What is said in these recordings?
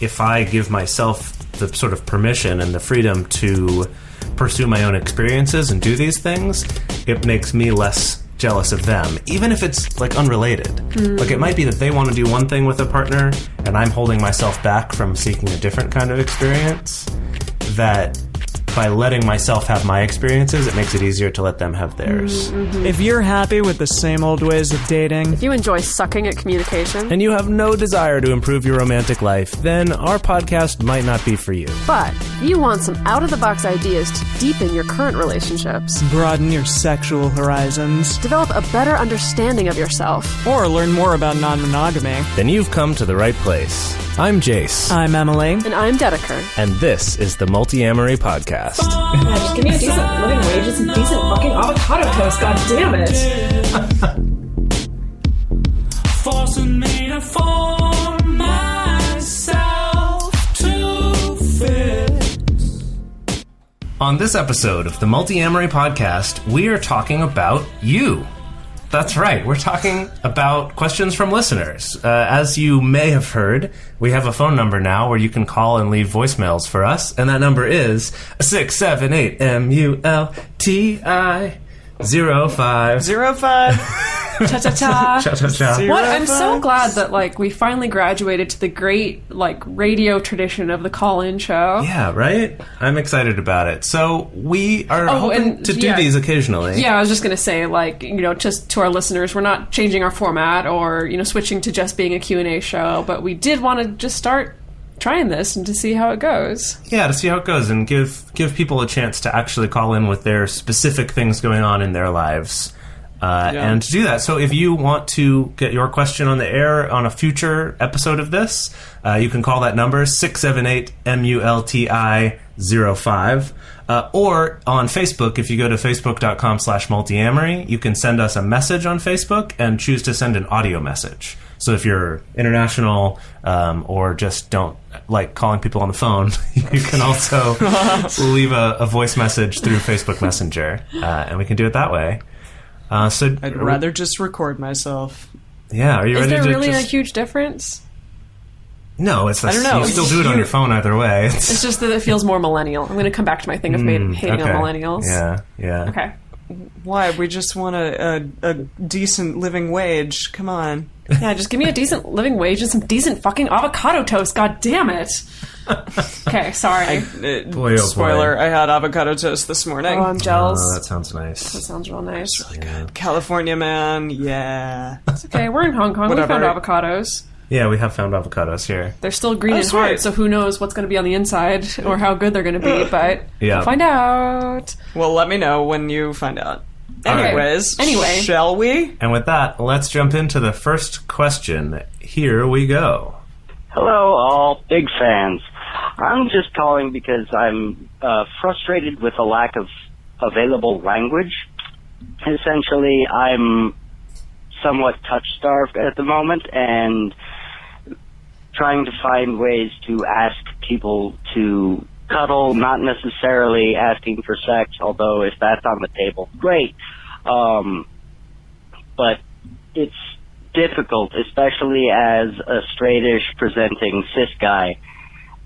if I give myself the sort of permission and the freedom to pursue my own experiences and do these things, it makes me less jealous of them, even if it's like unrelated. Like it might be that they want to do one thing with a partner and I'm holding myself back from seeking a different kind of experience, that by letting myself have my experiences, it makes it easier to let them have theirs. If you're happy with the same old ways of dating, if you enjoy sucking at communication, and you have no desire to improve your romantic life, then our podcast might not be for you. But if you want some out-of-the-box ideas to deepen your current relationships, broaden your sexual horizons, develop a better understanding of yourself, or learn more about non-monogamy, then you've come to the right place. I'm Jase. I'm Emily. And I'm Dedeker. And this is the Multiamory Podcast. Yeah, just give me a decent living wage and some decent fucking avocado toast, god damn it. Forcing me to form myself to fit. On this episode of the Multiamory Podcast, we are talking about you. That's right. We're talking about questions from listeners. As you may have heard, we have a phone number now where you can call and leave voicemails for us, and that number is 678-MULTI-05. Cha-cha-cha. Cha-cha-cha. What? I'm so glad that, like, we finally graduated to the great, like, radio tradition of the call-in show. Yeah, right? I'm excited about it. So we are hoping to do these occasionally. Yeah, I was just going to say, like, you know, just to our listeners, we're not changing our format or, you know, switching to just being a Q&A show, but we did want to just start trying this and to see how it goes. Yeah, to see how it goes and give people a chance to actually call in with their specific things going on in their lives. And to do that, so if you want to get your question on the air on a future episode of this, you can call that number 678-MULTI-05. Or on Facebook, if you go to facebook.com/multiamory, you can send us a message on Facebook and choose to send an audio message. So if you're international or just don't like calling people on the phone, you can also leave a voice message through Facebook Messenger, and we can do it that way. So I'd rather just record myself. Yeah, are you ready to Is there really just... a huge difference? No, it's I don't know. You still do it on your phone either way. It's just that it feels more millennial. I'm going to come back to my thing of hating on millennials. Yeah. Okay. Why? We just want a decent living wage. Come on. Yeah, just give me a decent living wage and some decent fucking avocado toast. God damn it. Okay, sorry. Spoiler, I had avocado toast this morning. Oh, I'm jealous. Oh, that sounds nice. That sounds real nice. It's really good. California man, yeah. It's okay, we're in Hong Kong. Whatever. We found avocados. Yeah, we have found avocados here. They're still green and sweet. hard, so who knows what's going to be on the inside or how good they're going to be, but we'll find out. Well, let me know when you find out. Anyways, Anyway. Shall we? And with that, let's jump into the first question. Here we go. Hello, all big fans. I'm just calling because I'm frustrated with the lack of available language. Essentially, I'm somewhat touch-starved at the moment and trying to find ways to ask people to cuddle, not necessarily asking for sex, although if that's on the table, great. But it's difficult, especially as a straightish presenting cis guy,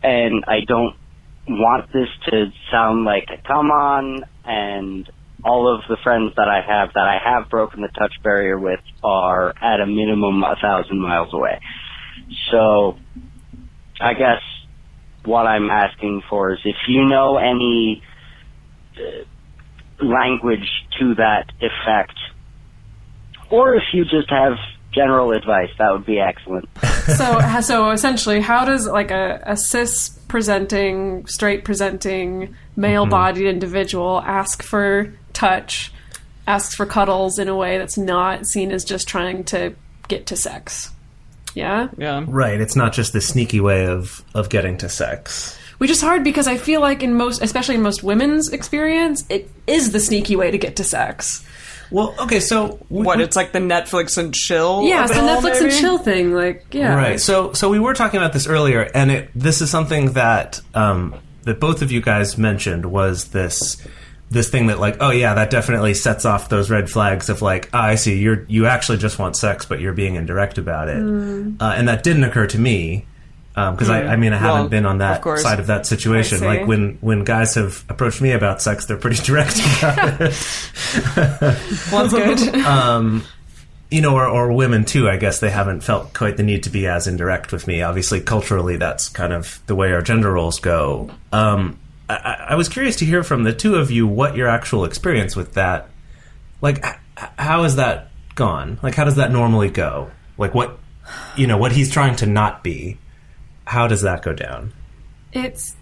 and I don't want this to sound like a come on, and all of the friends that I have broken the touch barrier with are at a minimum 1,000 miles away. So I guess what I'm asking for is if you know any language to that effect, or if you just have general advice, that would be excellent. So essentially, how does like a cis presenting, straight presenting, male-bodied individual ask for touch, asks for cuddles in a way that's not seen as just trying to get to sex? Yeah? Yeah. Right, it's not just the sneaky way of getting to sex. Which is hard because I feel like especially in most women's experience, it is the sneaky way to get to sex. Well, okay, so... It's like the Netflix and chill? Yeah, it's the Netflix and chill thing, like, yeah. Right, so we were talking about this earlier, and this is something that that both of you guys mentioned was this thing that, like, oh yeah, that definitely sets off those red flags of like, I see, you actually just want sex, but you're being indirect about it. And that didn't occur to me. Because I mean, I haven't been on that of course. side of that situation. I see. Like when guys have approached me about sex, they're pretty direct about it. Well, that's good. You know, or women too. I guess they haven't felt quite the need to be as indirect with me. Obviously, culturally, that's kind of the way our gender roles go. I was curious to hear from the two of you what your actual experience with that. Like, how has that gone? Like, how does that normally go? Like, what he's trying to not be. How does that go down? It's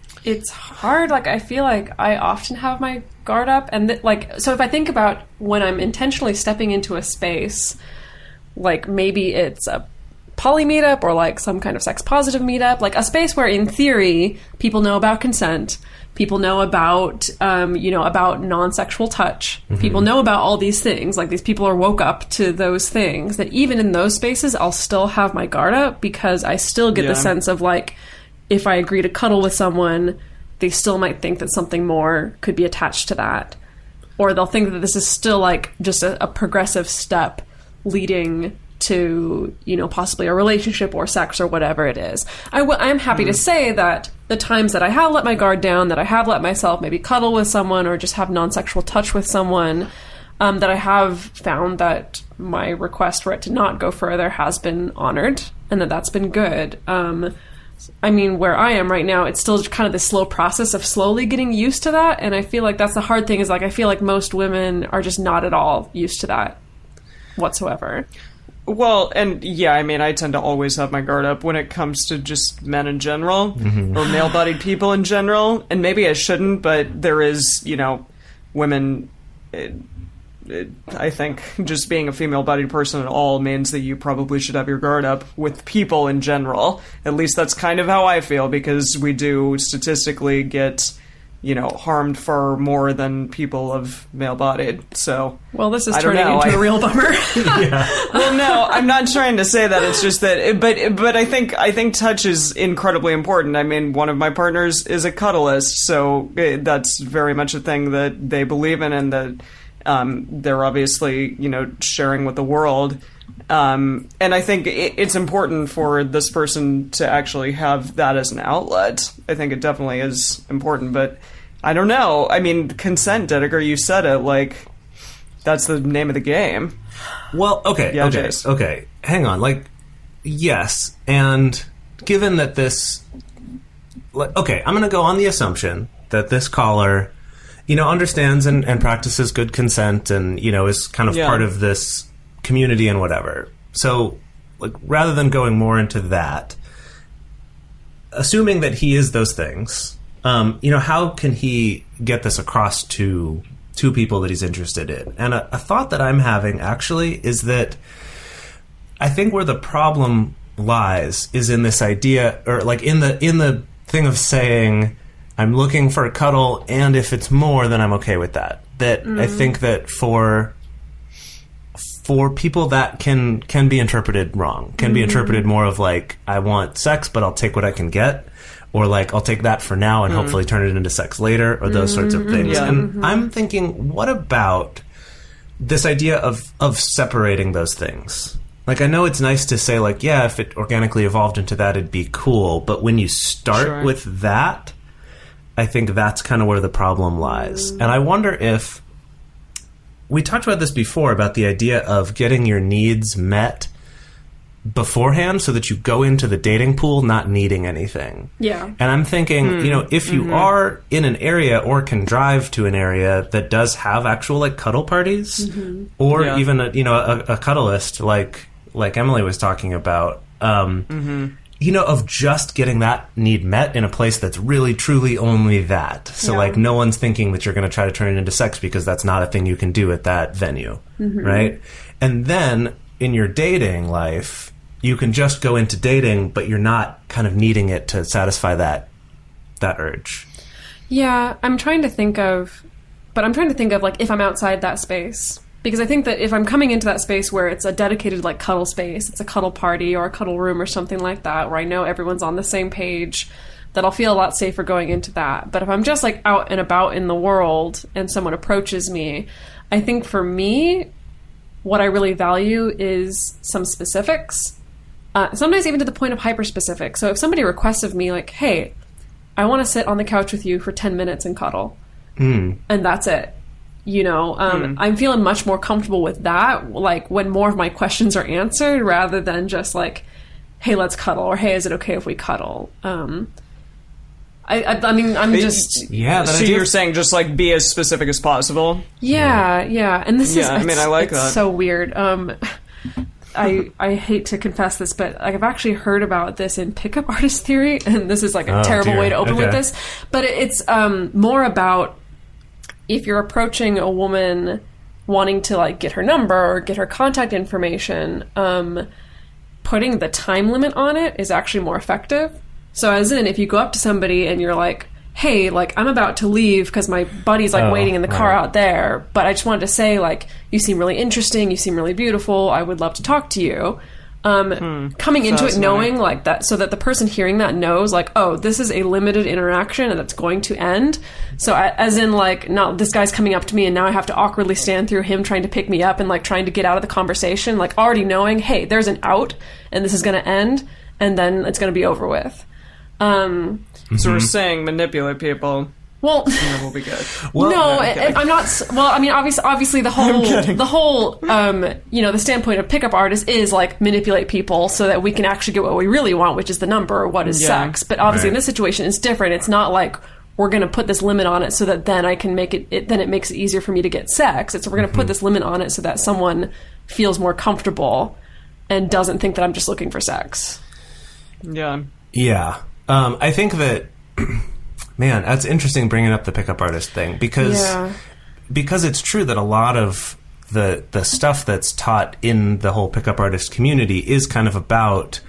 hard. Like, I feel like I often have my guard up, and so if I think about when I'm intentionally stepping into a space, like maybe it's a poly meetup or like some kind of sex positive meetup, like a space where in theory people know about consent, people know about about non-sexual touch, people know about all these things, like these people are woke up to those things, that even in those spaces I'll still have my guard up because I still get the sense of like, if I agree to cuddle with someone, they still might think that something more could be attached to that, or they'll think that this is still like just a progressive step leading to, possibly a relationship or sex or whatever it is. I'm happy to say that the times that I have let my guard down, that I have let myself maybe cuddle with someone or just have non-sexual touch with someone, that I have found that my request for it to not go further has been honored, and that's been good. I mean, where I am right now, it's still kind of this slow process of slowly getting used to that, and I feel like that's the hard thing, is like I feel like most women are just not at all used to that whatsoever. Well, and yeah, I mean, I tend to always have my guard up when it comes to just men in general, or male-bodied people in general, and maybe I shouldn't, but there is, women... I think just being a female-bodied person at all means that you probably should have your guard up with people in general. At least that's kind of how I feel, because we do statistically get, harmed far more than people of male-bodied. So, well, this is turning into a real bummer. Well, no, I'm not trying to say that. It's just that, but I think touch is incredibly important. I mean, one of my partners is a cuddleist, so that's very much a thing that they believe in, and that they're obviously, sharing with the world. And I think it's important for this person to actually have that as an outlet. I think it definitely is important, but I don't know. I mean, consent, Dedeker, you said it, like, that's the name of the game. Well, okay. Jase. Okay. Hang on. Like, yes. And given that this... Okay, I'm going to go on the assumption that this caller... understands and practices good consent and, is kind of part of this community and whatever. So, like, rather than going more into that, assuming that he is those things, how can he get this across to two people that he's interested in? And a thought that I'm having, actually, is that I think where the problem lies is in this idea, or, like, in the thing of saying... I'm looking for a cuddle, and if it's more, then I'm okay with that. That I think that for people that can be interpreted wrong, can be interpreted more of like, I want sex, but I'll take what I can get, or like, I'll take that for now and hopefully turn it into sex later, or those sorts of things. Yeah. And I'm thinking, what about this idea of separating those things? Like, I know it's nice to say, like, yeah, if it organically evolved into that, it'd be cool, but when you start with that... I think that's kind of where the problem lies. And I wonder if... We talked about this before, about the idea of getting your needs met beforehand so that you go into the dating pool not needing anything. Yeah. And I'm thinking, if you are in an area or can drive to an area that does have actual, like, cuddle parties, or even, a cuddleist, like Emily was talking about... of just getting that need met in a place that's really, truly only that. So, like, no one's thinking that you're going to try to turn it into sex because that's not a thing you can do at that venue, right? And then, in your dating life, you can just go into dating, but you're not kind of needing it to satisfy that urge. Yeah, I'm trying to think of, like, if I'm outside that space... Because I think that if I'm coming into that space where it's a dedicated, like, cuddle space, it's a cuddle party or a cuddle room or something like that, where I know everyone's on the same page, that I'll feel a lot safer going into that. But if I'm just, like, out and about in the world and someone approaches me, I think for me, what I really value is some specifics. sometimes even to the point of hyper-specific. So if somebody requests of me, like, hey, I want to sit on the couch with you for 10 minutes and cuddle, and that's it. You know, I'm feeling much more comfortable with that, like, when more of my questions are answered, rather than just, like, hey, let's cuddle, or hey, is it okay if we cuddle? I mean, I'm just... Yeah, so you're saying just, like, be as specific as possible? Yeah. And this is... I mean, I like that. It's so weird. I hate to confess this, but I've actually heard about this in pickup artist theory, and this is, like, a terrible way to open with this. But it's more about if you're approaching a woman wanting to, like, get her number or get her contact information, putting the time limit on it is actually more effective. So as in, if you go up to somebody and you're like, hey, like, I'm about to leave because my buddy's, like, waiting in the car out there, but I just wanted to say, like, you seem really interesting, you seem really beautiful, I would love to talk to you. Coming into it knowing, like, that, so that the person hearing that knows, like, oh, this is a limited interaction and it's going to end. So as in, like, not this guy's coming up to me and now I have to awkwardly stand through him trying to pick me up and, like, trying to get out of the conversation, like, already knowing, hey, there's an out and this is going to end and then it's going to be over with. So we're saying manipulate people. Well, and we'll be good. Well, no, I'm not. Well, I mean, obviously, the whole, you know, the standpoint of pickup artists is, like, manipulate people so that we can actually get what we really want, which is the number, or what is sex. But obviously, in this situation, it's different. It's not like we're going to put this limit on it so that then I can make it. Then it makes it easier for me to get sex. It's we're going to put this limit on it so that someone feels more comfortable and doesn't think that I'm just looking for sex. Yeah. Yeah. I think that, man, that's interesting bringing up the pickup artist thing because it's true that a lot of the stuff that's taught in the whole pickup artist community is kind of about,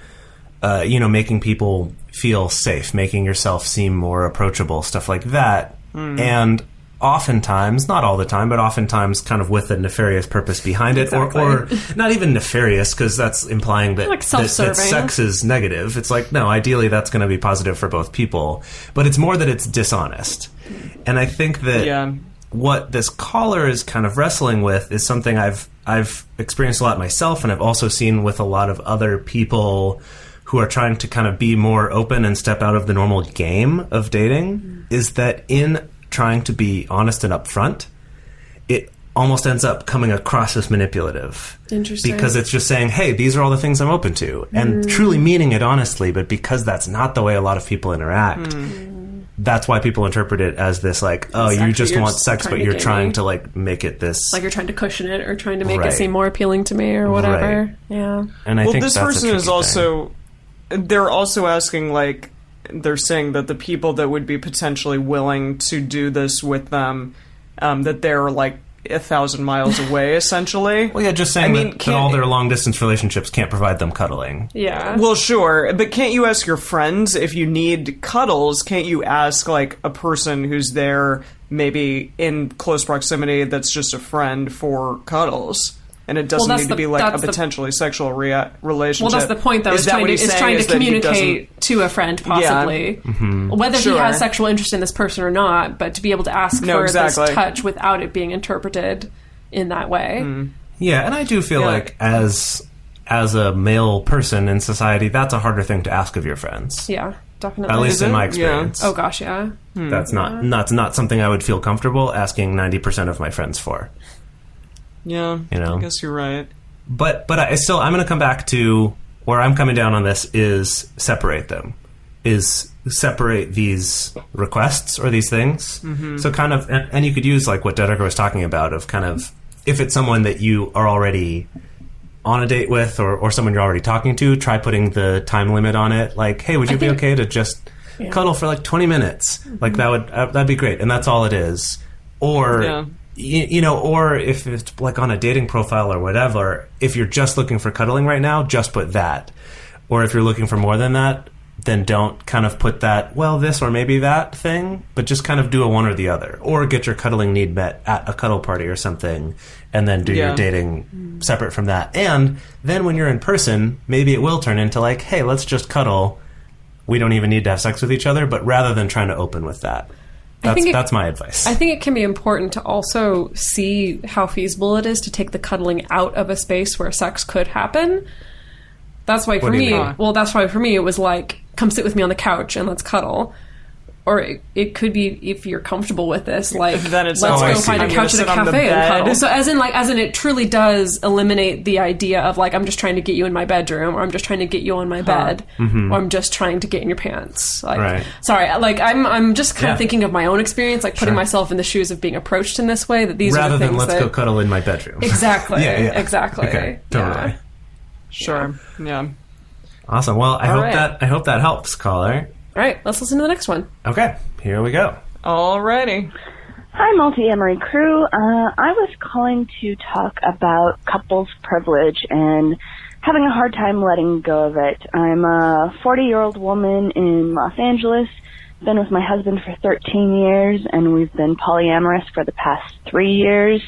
you know, making people feel safe, making yourself seem more approachable, stuff like that. And oftentimes, not all the time, but oftentimes kind of with a nefarious purpose behind it, or not even nefarious, because that's implying that, like that sex is negative. It's like, no, ideally that's going to be positive for both people, but it's more that it's dishonest. And I think that what this caller is kind of wrestling with is something I've experienced a lot myself, and I've also seen with a lot of other people who are trying to kind of be more open and step out of the normal game of dating, is that in trying to be honest and upfront, it almost ends up coming across as manipulative. Interesting. Because it's just saying, hey, these are all the things I'm open to, and truly meaning it honestly, but because that's not the way a lot of people interact, that's why people interpret it as this, like, oh, you just want sex, but you're trying to, like, make it this... Like you're trying to cushion it or trying to make it seem more appealing to me or whatever. Right. Yeah. And I think this that's person a is also... Thing. They're also asking, like, they're saying that the people that would be potentially willing to do this with them, that they're, like, 1,000 miles away, essentially. Well, yeah, just saying that all their long-distance relationships can't provide them cuddling. Yeah. Well, sure, but can't you ask your friends if you need cuddles? Can't you ask, like, a person who's there, maybe in close proximity, that's just a friend for cuddles? And it doesn't need to be, like, a potentially sexual relationship. Well, that's the point, though. Is trying to communicate to a friend, possibly. Whether he has sexual interest in this person or not, but to be able to ask for this touch without it being interpreted in that way. Yeah, and I do feel like as a male person in society, that's a harder thing to ask of your friends. Yeah, definitely. At least in my experience. Yeah. Oh, gosh, yeah. That's not something I would feel comfortable asking 90% of my friends for. Yeah, you know? I guess you're right. But I'm going to come back to where I'm coming down on this is separate them. Is separate these requests or these things. So kind of, and you could use like what Dedeker was talking about of kind of, if it's someone that you are already on a date with or someone you're already talking to, try putting the time limit on it. Like, hey, would you be okay to just cuddle for like 20 minutes? Like that'd be great. And that's all it is. Or... You know, or if it's like on a dating profile or whatever, if you're just looking for cuddling right now, just put that. Or if you're looking for more than that, then don't kind of put that, well, this or maybe that thing, but just kind of do a one or the other. Or get your cuddling need met at a cuddle party or something, and then do your dating separate from that. And then when you're in person, maybe it will turn into like, hey, let's just cuddle. We don't even need to have sex with each other, but rather than trying to open with that. That's my advice. I think it can be important to also see how feasible it is to take the cuddling out of a space where sex could happen. That's why for What do you me, mean? that's why for me it was like, come sit with me on the couch and let's cuddle. Or it could be, if you're comfortable with this, like, Then it's let's like, go find a I'm gonna couch at a sit on the cafe and bed. cuddle. So as in it truly does eliminate the idea of like, I'm just trying to get you in my bedroom, or I'm just trying to get you on my bed, or I'm just trying to get in your pants. Like, Right. sorry, like I'm just kind Yeah. of thinking of my own experience, like putting Sure. myself in the shoes of being approached in this way. That these Rather are the than things let's that go cuddle in my bedroom. exactly, Yeah. exactly. Okay, totally. Yeah. Sure. Yeah. Awesome. Well, I right. hope that helps, caller. All right, let's listen to the next one. Okay, here we go. Alrighty. Hi, Multiamory crew. I was calling to talk about couples privilege and having a hard time letting go of it. I'm a 40-year-old woman in Los Angeles, been with my husband for 13 years, and we've been polyamorous for the past 3 years.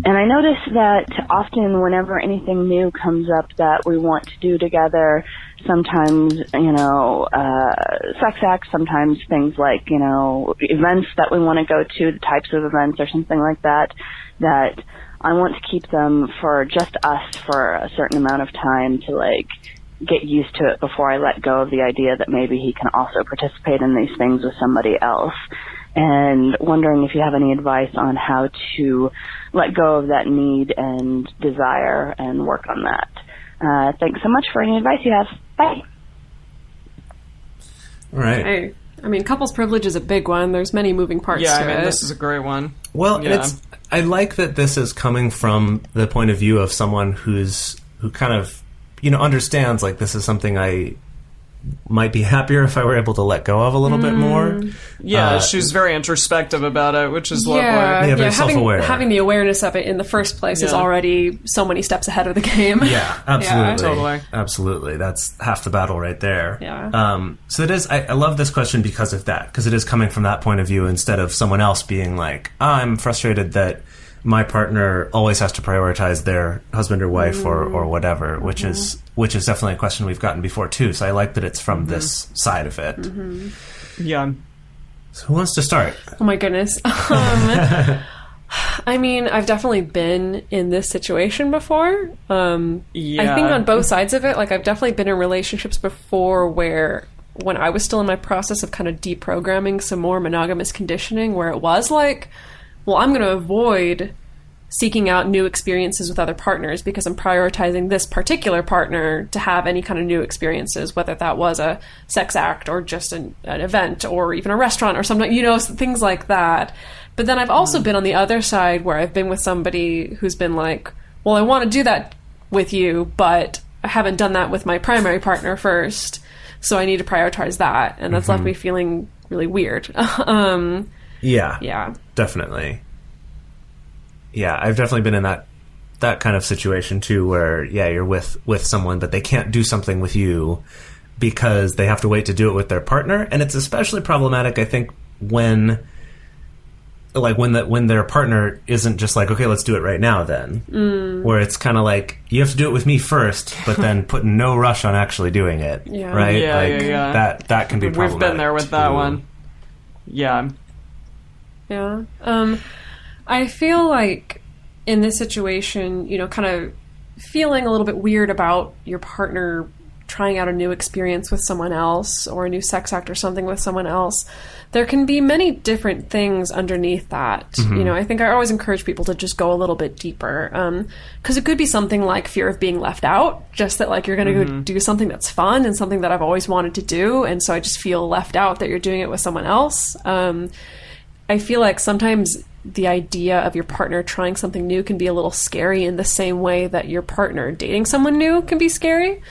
And I notice that often whenever anything new comes up that we want to do together, sometimes, sex acts, sometimes things like, events that we want to go to, the types of events or something like that, that I want to keep them for just us for a certain amount of time to, like, get used to it before I let go of the idea that maybe he can also participate in these things with somebody else. And wondering if you have any advice on how to let go of that need and desire and work on that. Thanks so much for any advice you have. Bye. All right. Hey, I mean, couples privilege is a big one. There's many moving parts Yeah, to I mean, it. this is a great one. Well, Yeah. I like that this is coming from the point of view of someone who kind of, understands, like, this is something I might be happier if I were able to let go of a little bit more. Yeah, she's very introspective about it, which is lovely. Yeah, very self-aware. Having the awareness of it in the first place is Yeah. already so many steps ahead of the game. Yeah, absolutely. Totally. Absolutely. That's half the battle right there. Yeah. So it is, I love this question because of that, because it is coming from that point of view instead of someone else being like, I'm frustrated that my partner always has to prioritize their husband or wife or whatever, which is definitely a question we've gotten before too. So I like that it's from this side of it. Yeah. So who wants to start? Oh my goodness. I mean, I've definitely been in this situation before. Yeah. I think on both sides of it, like I've definitely been in relationships before where when I was still in my process of kind of deprogramming some more monogamous conditioning, where it was like, well, I'm going to avoid seeking out new experiences with other partners because I'm prioritizing this particular partner to have any kind of new experiences, whether that was a sex act or just an event or even a restaurant or something, things like that. But then I've also been on the other side where I've been with somebody who's been like, well, I want to do that with you, but I haven't done that with my primary partner first, so I need to prioritize that. And that's left me feeling really weird. Yeah, definitely. Yeah, I've definitely been in that kind of situation too, where you're with someone, but they can't do something with you because they have to wait to do it with their partner, and it's especially problematic, I think, when their partner isn't just like, okay, let's do it right now then, where it's kind of like, you have to do it with me first, but then put no rush on actually doing it, right? Yeah, like, yeah. That can be problematic. We've been there with that too. one. Yeah. Yeah. I feel like in this situation, kind of feeling a little bit weird about your partner trying out a new experience with someone else or a new sex act or something with someone else, there can be many different things underneath that. I think I always encourage people to just go a little bit deeper. Because it could be something like fear of being left out, just that like you're going to go do something that's fun and something that I've always wanted to do. And so I just feel left out that you're doing it with someone else. I feel like sometimes the idea of your partner trying something new can be a little scary in the same way that your partner dating someone new can be scary.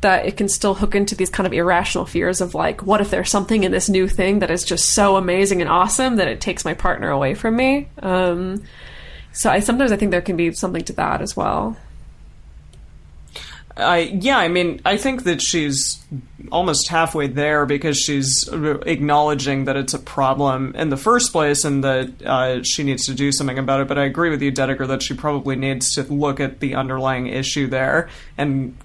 That it can still hook into these kind of irrational fears of like, what if there's something in this new thing that is just so amazing and awesome that it takes my partner away from me? So I think there can be something to that as well. I think that she's almost halfway there because she's acknowledging that it's a problem in the first place and that she needs to do something about it. But I agree with you, Dedeker, that she probably needs to look at the underlying issue there and,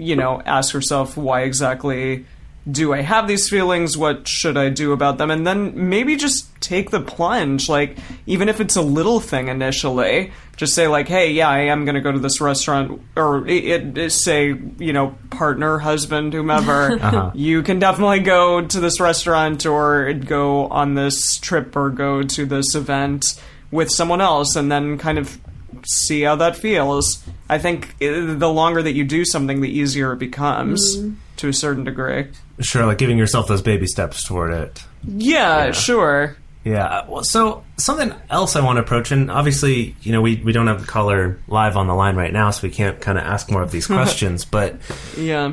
ask herself why exactly do I have these feelings? What should I do about them? And then maybe just take the plunge. Like, even if it's a little thing initially, just say like, hey, yeah, I am going to go to this restaurant, or say, partner, husband, whomever, you can definitely go to this restaurant or go on this trip or go to this event with someone else, and then kind of see how that feels. I think the longer that you do something, the easier it becomes to a certain degree. Sure, like giving yourself those baby steps toward it. Yeah, sure. Yeah. Well, so something else I want to approach, and obviously, we don't have the caller live on the line right now, so we can't kind of ask more of these questions, but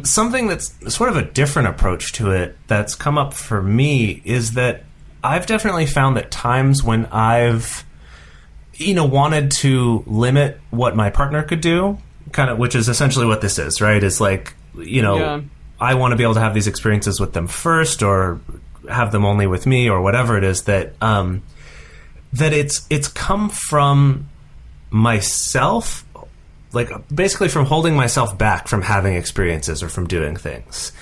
something that's sort of a different approach to it that's come up for me is that I've definitely found that times when I've wanted to limit what my partner could do, kind of, which is essentially what this is, right? It's like, I want to be able to have these experiences with them first, or have them only with me, or whatever it is, that it's come from myself, like basically from holding myself back from having experiences or from doing things.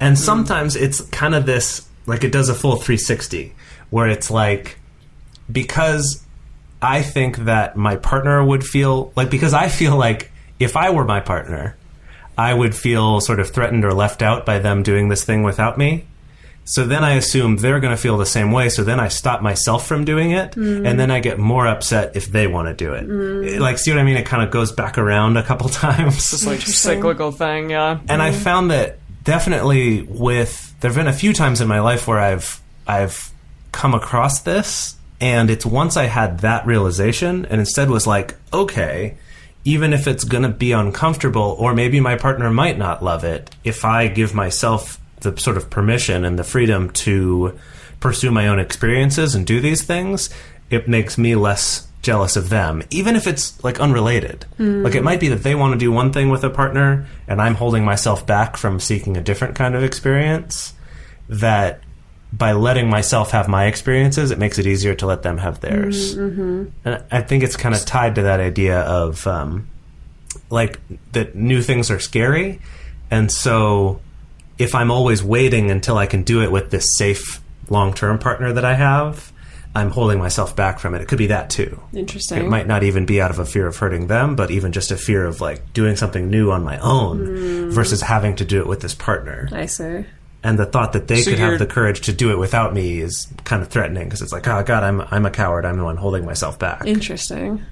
And sometimes it's kind of this, like it does a full 360, where it's like, because I think that my partner would feel like, because I feel like if I were my partner, I would feel sort of threatened or left out by them doing this thing without me. So then I assume they're going to feel the same way. So then I stop myself from doing it. And then I get more upset if they want to do it. Like, see what I mean? It kind of goes back around a couple times. It's just like a cyclical thing, yeah. And I found that definitely there have been a few times in my life where I've come across this. And it's once I had that realization and instead was like, okay, even if it's going to be uncomfortable, or maybe my partner might not love it, if I give myself the sort of permission and the freedom to pursue my own experiences and do these things, it makes me less jealous of them, even if it's like unrelated. Like, it might be that they want to do one thing with a partner and I'm holding myself back from seeking a different kind of experience, that by letting myself have my experiences, it makes it easier to let them have theirs. And I think it's kind of tied to that idea of like that new things are scary, and so if I'm always waiting until I can do it with this safe long-term partner that I have, I'm holding myself back from it. It could be that too. Interesting. It might not even be out of a fear of hurting them, but even just a fear of like doing something new on my own versus having to do it with this partner. I see. And the thought that they could have the courage to do it without me is kind of threatening, because it's like, oh God, I'm a coward. I'm the one holding myself back. Interesting.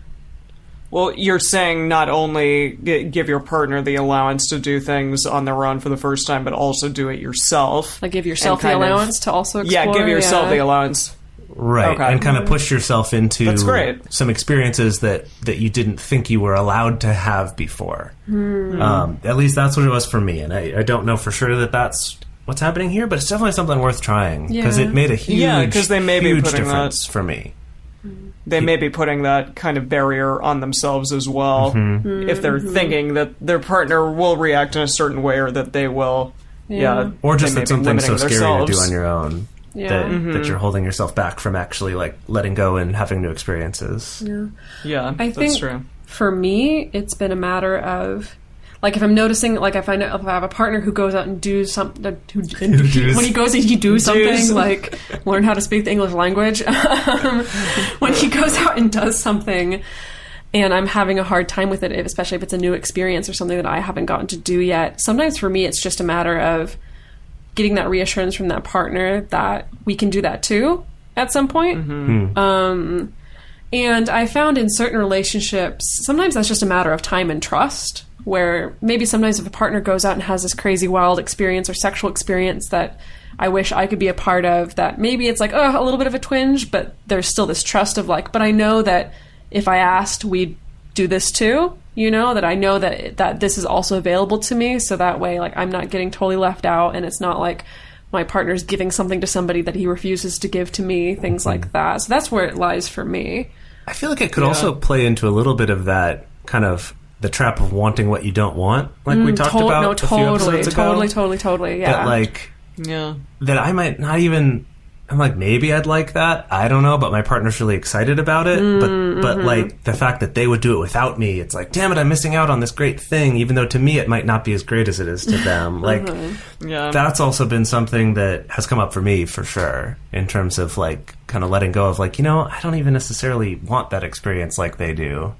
Well, you're saying not only give your partner the allowance to do things on their own for the first time, but also do it yourself. Like, give yourself the allowance to also explore. Yeah, give yourself the allowance. Right, okay. And kind of push yourself into some experiences that you didn't think you were allowed to have before. At least that's what it was for me, and I don't know for sure that that's what's happening here, but it's definitely something worth trying, because it made a huge difference for me. They may be putting that kind of barrier on themselves as well, if they're thinking that their partner will react in a certain way, or that they will, or just that something's so scary to do on your own. Yeah. That you're holding yourself back from actually like letting go and having new experiences. Yeah, I think that's true. For me, it's been a matter of, like, if I'm noticing, like, if I have a partner who goes out and do something, when he goes and he do something, like, learn how to speak the English language, when he goes out and does something, and I'm having a hard time with it, especially if it's a new experience or something that I haven't gotten to do yet, sometimes for me it's just a matter of getting that reassurance from that partner that we can do that too at some point. And I found in certain relationships, sometimes that's just a matter of time and trust, where maybe sometimes if a partner goes out and has this crazy wild experience or sexual experience that I wish I could be a part of, that maybe it's like, oh, a little bit of a twinge, but there's still this trust of like, but I know that if I asked, we'd do this too, you know, that I know that this is also available to me, so that way, like, I'm not getting totally left out, and it's not like my partner's giving something to somebody that he refuses to give to me, things like that. So that's where it lies for me. I feel like it could also play into a little bit of that kind of the trap of wanting what you don't want, like we talked about a few episodes ago. Totally, yeah. That, like, that I might not even I'm like, maybe I'd like that. I don't know, but my partner's really excited about it. But like the fact that they would do it without me, it's like, damn it, I'm missing out on this great thing, even though to me it might not be as great as it is to them. Like, that's also been something that has come up for me for sure, in terms of like kind of letting go of like, I don't even necessarily want that experience like they do.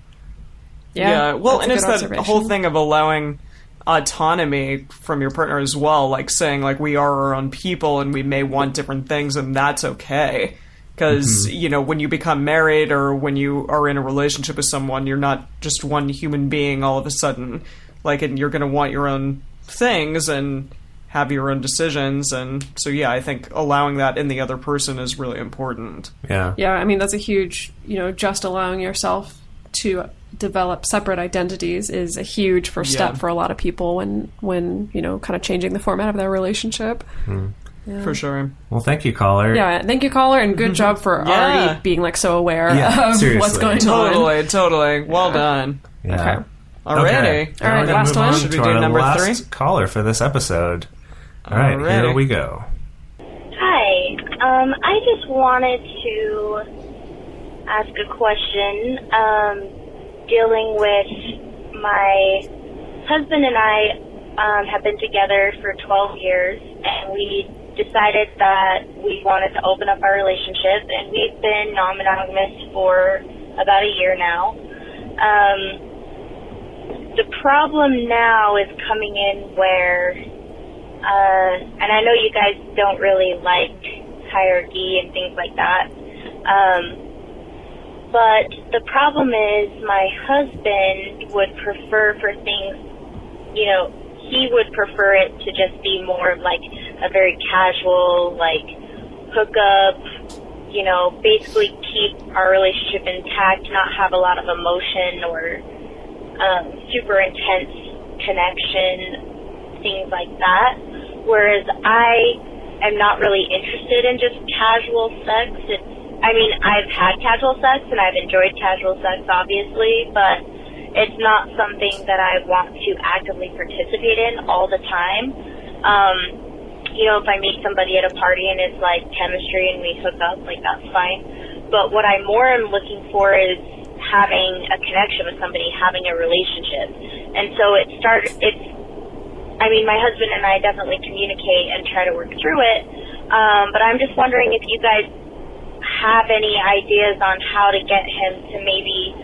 Yeah, well, and it's that whole thing of allowing autonomy from your partner as well, like saying like we are our own people and we may want different things, and that's okay, because when you become married or when you are in a relationship with someone, you're not just one human being all of a sudden, like, and you're going to want your own things and have your own decisions. And so I think allowing that in the other person is really important. I mean, that's a huge, just allowing yourself to develop separate identities is a huge first step for a lot of people when kind of changing the format of their relationship. For sure. Well, thank you, caller. Yeah, thank you, caller, and good job for already being like so aware of seriously. what's going on. Totally. Well done. Okay. Alrighty. All right, last one. Should we do number last 3? caller for this episode. All right, here we go. Hi. I just wanted to ask a question. Dealing with my husband and I have been together for 12 years, and we decided that we wanted to open up our relationship, and we've been non-monogamous for about a year now. The problem now is coming in where, and I know you guys don't really like hierarchy and things like that, but the problem is my husband would prefer for things, he would prefer it to just be more of like a very casual, like hookup, basically keep our relationship intact, not have a lot of emotion or super intense connection, things like that. Whereas I am not really interested in just casual sex. I've had casual sex, and I've enjoyed casual sex, obviously, but it's not something that I want to actively participate in all the time. If I meet somebody at a party and it's like chemistry and we hook up, like that's fine. But what I more am looking for is having a connection with somebody, having a relationship. And so my husband and I definitely communicate and try to work through it. But I'm just wondering if you guys have any ideas on how to get him to maybe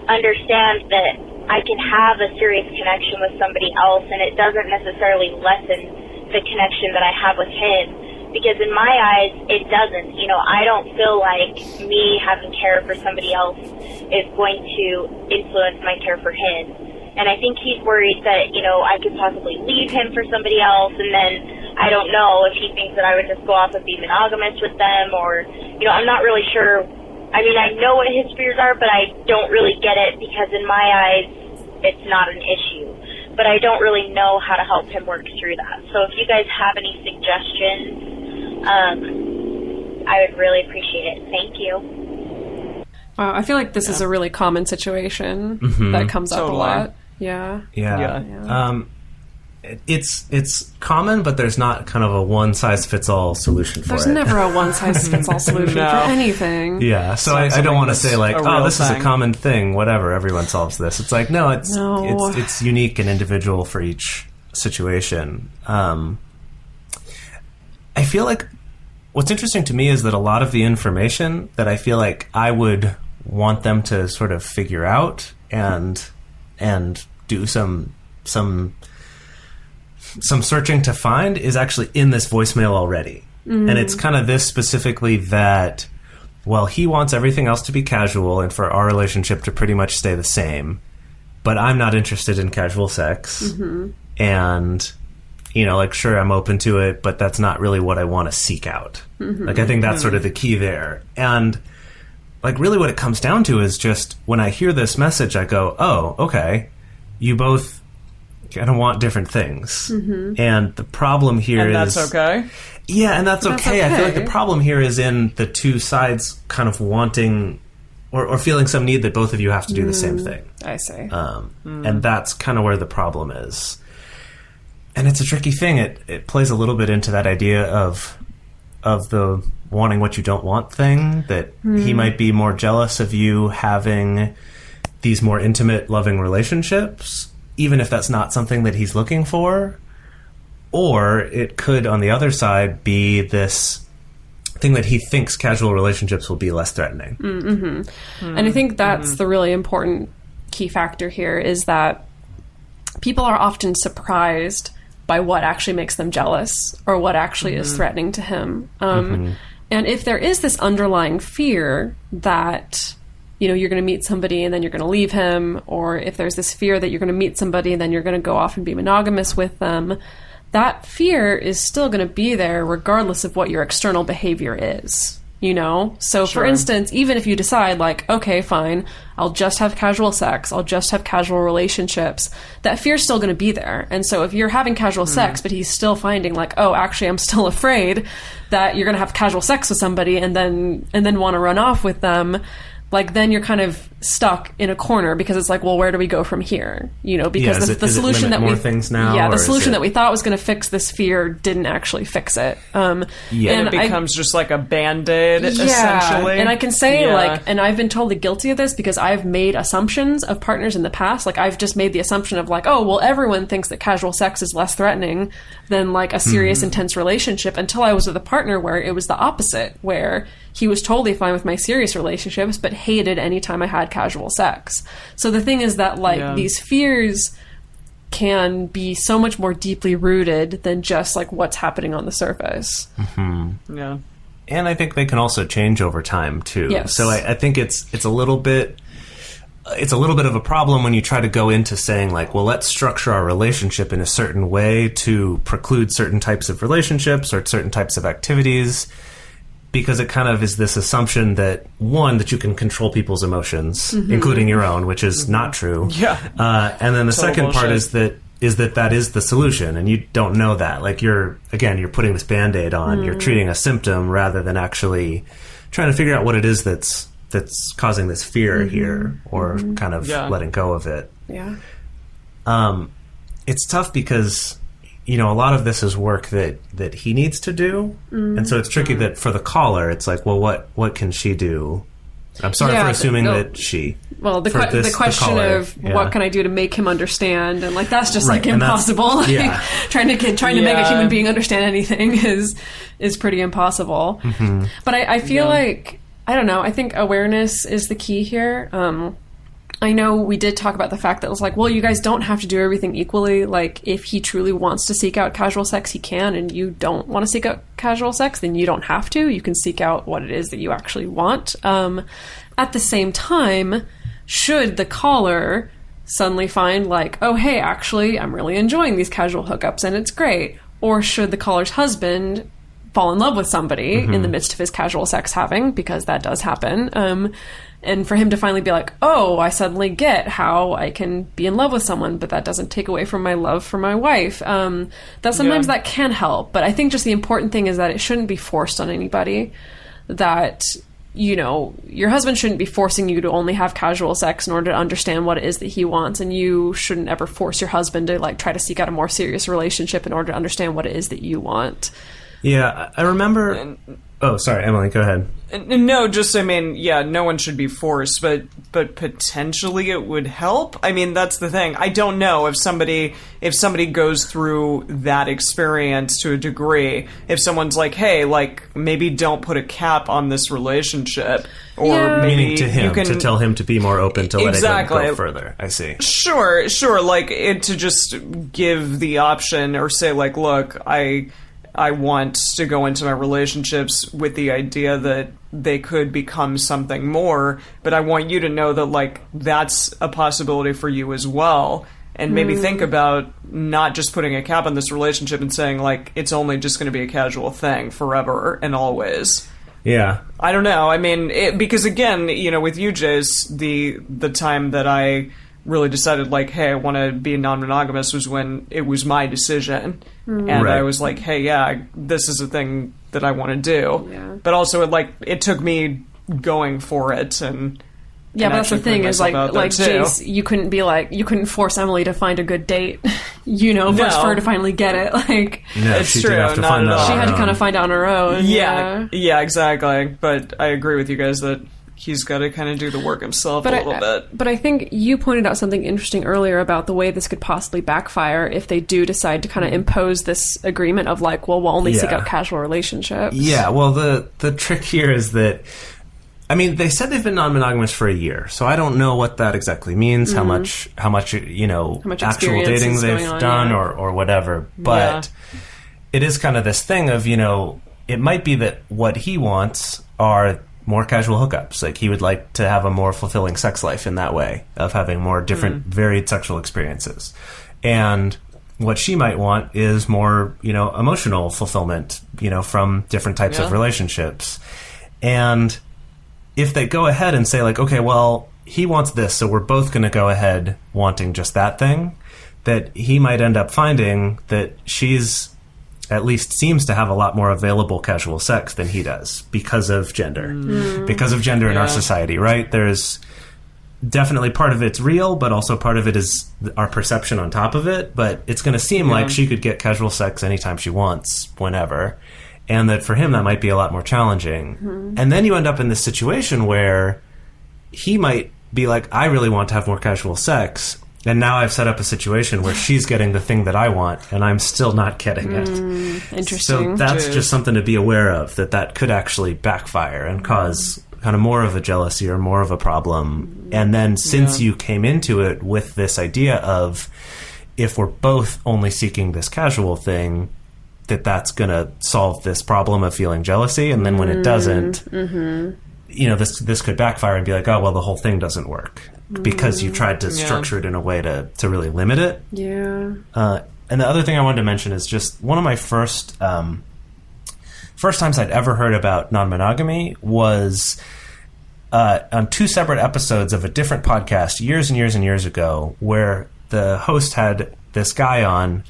understand that I can have a serious connection with somebody else, and it doesn't necessarily lessen the connection that I have with him, because in my eyes it doesn't. I don't feel like me having care for somebody else is going to influence my care for him. And I think he's worried that, I could possibly leave him for somebody else, and then I don't know if he thinks that I would just go off and be monogamous with them, or, I'm not really sure. I know what his fears are, but I don't really get it, because in my eyes, it's not an issue. But I don't really know how to help him work through that. So if you guys have any suggestions, I would really appreciate it. Thank you. Wow, I feel like this is a really common situation that comes up a lot. Yeah. It's common, but there's not kind of a one-size-fits-all solution for it. There's never a one-size-fits-all solution for anything. Yeah, so I don't want to say like, this is a common thing, whatever, everyone solves this. It's like, no, it's unique and individual for each situation. I feel like what's interesting to me is that a lot of the information that I feel like I would want them to sort of figure out and do some searching to find is actually in this voicemail already. And it's kind of this specifically that, well, he wants everything else to be casual and for our relationship to pretty much stay the same, but I'm not interested in casual sex. And, sure, I'm open to it, but that's not really what I want to seek out. Like, I think that's sort of the key there. And, like, really what it comes down to is just when I hear this message, I go, oh, okay, you both kind of want different things. And the problem here is... that's okay? Yeah, and that's okay. I feel like the problem here is in the two sides kind of wanting or feeling some need that both of you have to do the same thing. I see. And that's kind of where the problem is. And it's a tricky thing. It plays a little bit into that idea of of the wanting what you don't want thing, that he might be more jealous of you having these more intimate, loving relationships, even if that's not something that he's looking for. Or it could, on the other side, be this thing that he thinks casual relationships will be less threatening. And I think that's the really important key factor here, is that people are often surprised by what actually makes them jealous or what actually is threatening to him. And if there is this underlying fear that, you know, you're going to meet somebody and then you're going to leave him, or if there's this fear that you're going to meet somebody and then you're going to go off and be monogamous with them, that fear is still going to be there regardless of what your external behavior is, you know? So for instance, even if you decide like, okay, fine, I'll just have casual sex, I'll just have casual relationships, that fear's still going to be there. And so if you're having casual sex, but he's still finding like, oh, actually I'm still afraid that you're going to have casual sex with somebody and then want to run off with them, like then you're kind of stuck in a corner, because it's like, well, where do we go from here? You know, because the solution that the solution that we thought was going to fix this fear didn't actually fix it. And it becomes just like a Band-Aid, essentially. And I can say like, and I've been totally guilty of this because I've made assumptions of partners in the past. Like I've just made the assumption of like, oh, well, everyone thinks that casual sex is less threatening than like a serious, intense relationship, until I was with a partner where it was the opposite, where he was totally fine with my serious relationships, but hated any time I had casual sex. So the thing is that like these fears can be so much more deeply rooted than just like what's happening on the surface. Yeah. And I think they can also change over time too. Yes. So I think it's a little bit of a problem when you try to go into saying like, well, let's structure our relationship in a certain way to preclude certain types of relationships or certain types of activities, because it kind of is this assumption that, one, that you can control people's emotions, including your own, which is not true. Yeah. And then the second part is that is the solution, and you don't know that. Like you're putting this Band-Aid on, you're treating a symptom rather than actually trying to figure out what it is that's causing this fear here, or kind of letting go of it. Yeah. It's tough because, you know, a lot of this is work that he needs to do. And so it's tricky that for the caller, it's like, well, what can she do? I'm sorry for assuming that she... Well, the question of what can I do to make him understand, and like that's just like impossible. Like, trying to make a human being understand anything is pretty impossible. But I feel like, I don't know, I think awareness is the key here. I know we did talk about the fact that it was like, well, you guys don't have to do everything equally. Like, if he truly wants to seek out casual sex, he can, and you don't want to seek out casual sex, then you don't have to. You can seek out what it is that you actually want. At the same time, should the caller suddenly find like, oh, hey, actually, I'm really enjoying these casual hookups and it's great, or should the caller's husband fall in love with somebody in the midst of his casual sex having, because that does happen, and for him to finally be like, oh, I suddenly get how I can be in love with someone, but that doesn't take away from my love for my wife. That sometimes that can help, but I think just the important thing is that it shouldn't be forced on anybody. That, you know, your husband shouldn't be forcing you to only have casual sex in order to understand what it is that he wants, and you shouldn't ever force your husband to like try to seek out a more serious relationship in order to understand what it is that you want. Yeah, I remember... Oh, sorry, Emily, go ahead. No, just, I mean, no one should be forced, but potentially it would help. I mean, that's the thing. I don't know if somebody goes through that experience to a degree, if someone's like, hey, like, maybe don't put a cap on this relationship, or maybe meaning to him, you can, to tell him to be more open to letting him go further. I see. Sure, like, to just give the option, or say, like, look, I want to go into my relationships with the idea that they could become something more, but I want you to know that, like, that's a possibility for you as well. And maybe think about not just putting a cap on this relationship and saying, like, it's only just going to be a casual thing forever and always. Yeah. I don't know. I mean, because again, you know, with you, Jase, the time that I really decided, like, hey, I want to be non-monogamous was when it was my decision. And I was like, hey, this is a thing that I want to do. Yeah. But also, it took me going for it and Yeah, but that's the actually thing putting is myself out there, too. Jase, you couldn't force Emily to find a good date, for her to finally get it. Like, No, It's she true, did have to not find at that. all. she on had her to kind own. of find out on her own. Yeah, exactly. But I agree with you guys that he's got to kind of do the work himself a little bit. But I think you pointed out something interesting earlier about the way this could possibly backfire if they do decide to kind of impose this agreement of like, well, we'll only seek Yeah. out casual relationships. Yeah, well, the trick here is that, I mean, they said they've been non-monogamous for a year, so I don't know what that exactly means, how much actual experience dating is they've going on, done yeah. or whatever. But it is kind of this thing of, it might be that what he wants are more casual hookups. Like, he would like to have a more fulfilling sex life in that way, of having more different, varied sexual experiences. And what she might want is more, emotional fulfillment, from different types of relationships. And if they go ahead and say, like, okay, well, he wants this, so we're both going to go ahead wanting just that thing, that he might end up finding that she's at least seems to have a lot more available casual sex than he does because of gender. Because of gender in our society, right? There's definitely part of it's real, but also part of it is our perception on top of it. But it's going to seem like she could get casual sex anytime she wants, whenever. And that for him, that might be a lot more challenging. And then you end up in this situation where he might be like, I really want to have more casual sex. And now I've set up a situation where she's getting the thing that I want, and I'm still not getting it. Interesting. So that's just something to be aware of, that could actually backfire and cause kind of more of a jealousy or more of a problem. And then since you came into it with this idea of, if we're both only seeking this casual thing, that's going to solve this problem of feeling jealousy, and then when it doesn't, this could backfire and be like, oh, well, the whole thing doesn't work because you tried to structure it in a way to really limit it. Yeah. And the other thing I wanted to mention is just one of my first times I'd ever heard about non-monogamy was on 2 separate episodes of a different podcast years and years and years ago, where the host had this guy on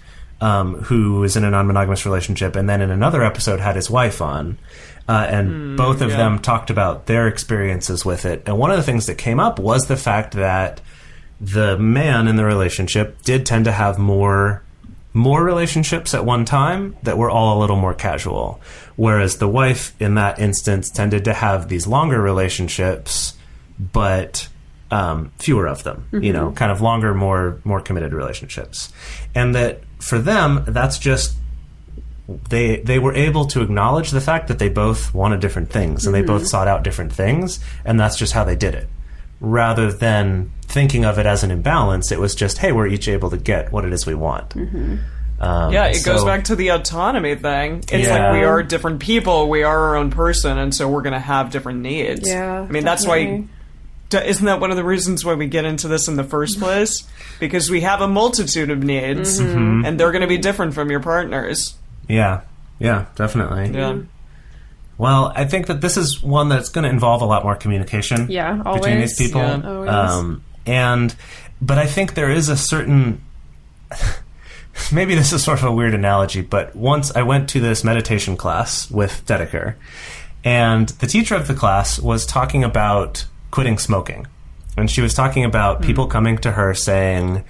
who is in a non-monogamous relationship, and then in another episode had his wife on, and both of them talked about their experiences with it. And one of the things that came up was the fact that the man in the relationship did tend to have more relationships at one time that were all a little more casual, whereas the wife in that instance tended to have these longer relationships, but fewer of them, kind of longer, more committed relationships. And that for them, that's just, they were able to acknowledge the fact that they both wanted different things and they both sought out different things, and that's just how they did it. Rather than thinking of it as an imbalance, it was just, hey, we're each able to get what it is we want. It goes back to the autonomy thing. It's like we are different people, we are our own person, and so we're going to have different needs. Yeah, I mean, that's why... Isn't that one of the reasons why we get into this in the first place? Because we have a multitude of needs, and they're going to be different from your partners. Yeah, definitely. Yeah. Well, I think that this is one that's going to involve a lot more communication always. between these people. Yeah. Always. But I think there is a certain... maybe this is sort of a weird analogy, but once I went to this meditation class with Dedeker, and the teacher of the class was talking about quitting smoking. And she was talking about people coming to her saying,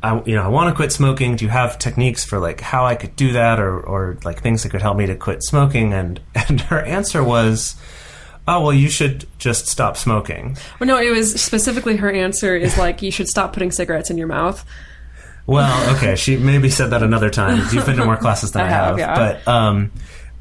I want to quit smoking. Do you have techniques for like how I could do that, or like things that could help me to quit smoking? And her answer was, oh, well, you should just stop smoking. Well, no, it was specifically her answer is like, you should stop putting cigarettes in your mouth. Well, okay, she maybe said that another time. You've been to more classes than I have. Yeah.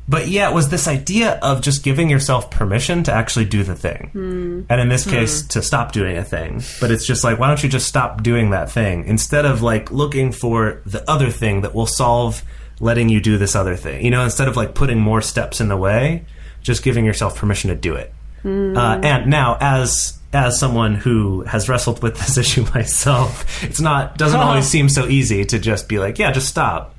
But yeah, it was this idea of just giving yourself permission to actually do the thing. And in this case, to stop doing a thing. But it's just like, why don't you just stop doing that thing instead of like looking for the other thing that will solve letting you do this other thing? Instead of like putting more steps in the way, just giving yourself permission to do it. And now, as someone who has wrestled with this issue myself, doesn't always seem so easy to just be like, yeah, just stop.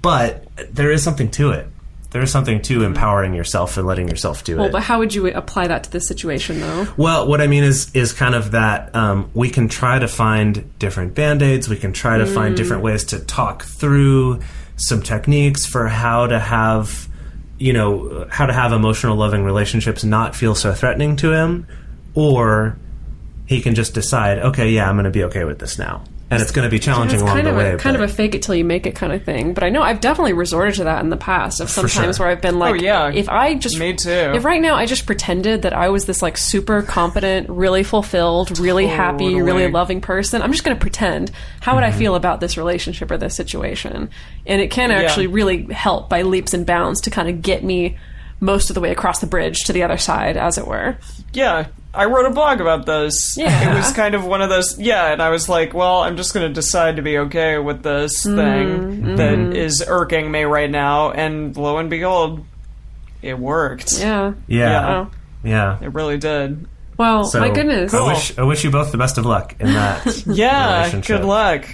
But there is something to it. There is something to empowering yourself and letting yourself do it. Well, but how would you apply that to this situation, though? Well, what I mean is kind of that we can try to find different Band-Aids. We can try to find different ways to talk through some techniques for how to have emotional, loving relationships not feel so threatening to him. or he can just decide, okay, yeah, I'm going to be okay with this now. And it's going to be challenging along the way. Kind of a fake it till you make it kind of thing. But I know I've definitely resorted to that in the past. Of sometimes where I've been like, if I just, me too. If right now I just pretended that I was this like super competent, really fulfilled, really happy, really loving person, I'm just going to pretend. How would I feel about this relationship or this situation? And it can actually really help by leaps and bounds to kind of get me most of the way across the bridge to the other side, as it were. Yeah. I wrote a blog about this. Yeah. It was kind of one of those, and I was like, well, I'm just going to decide to be okay with this thing that is irking me right now, and lo and behold, it worked. Yeah. It really did. Well, So, my goodness. I wish you both the best of luck in that relationship. Good luck.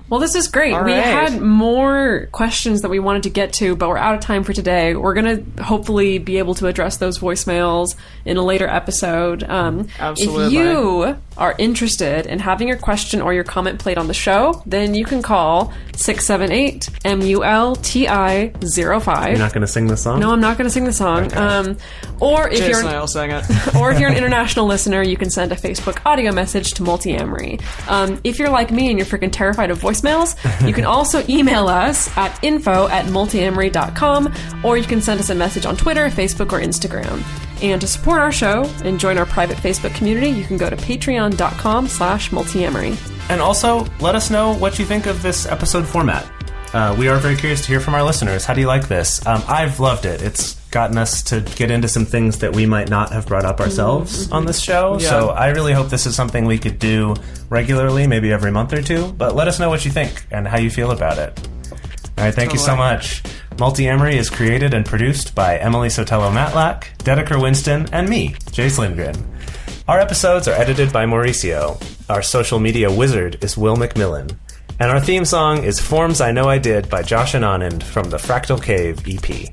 Well, this is great. All we right. had more questions that we wanted to get to, but we're out of time for today. We're going to hopefully be able to address those voicemails in a later episode. Absolutely. If you are interested in having your question or your comment played on the show, then you can call 678-MULTI-05. You're not going to sing the song? No, I'm not going to sing the song. Okay. Or if Jase and I'll sing it. or if you're an international listener, you can send a Facebook audio message to Multiamory. If you're like me and you're freaking terrified of voicemails, you can also email us at info@multiamory.com, or you can send us a message on Twitter, Facebook, or Instagram. And to support our show and join our private Facebook community, you can go to patreon.com/multiamory. And also, let us know what you think of this episode format. We are very curious to hear from our listeners. How do you like this? I've loved it. It's gotten us to get into some things that we might not have brought up ourselves on this show. Yeah. So I really hope this is something we could do regularly, maybe every month or two. But let us know what you think and how you feel about it. All right, thank you so much. Multiamory is created and produced by Emily Sotelo Matlack, Dedeker Winston, and me, Jase Lindgren. Our episodes are edited by Mauricio. Our social media wizard is Will McMillan. And our theme song is Forms I Know I Did by Josh and Anand from the Fractal Cave EP.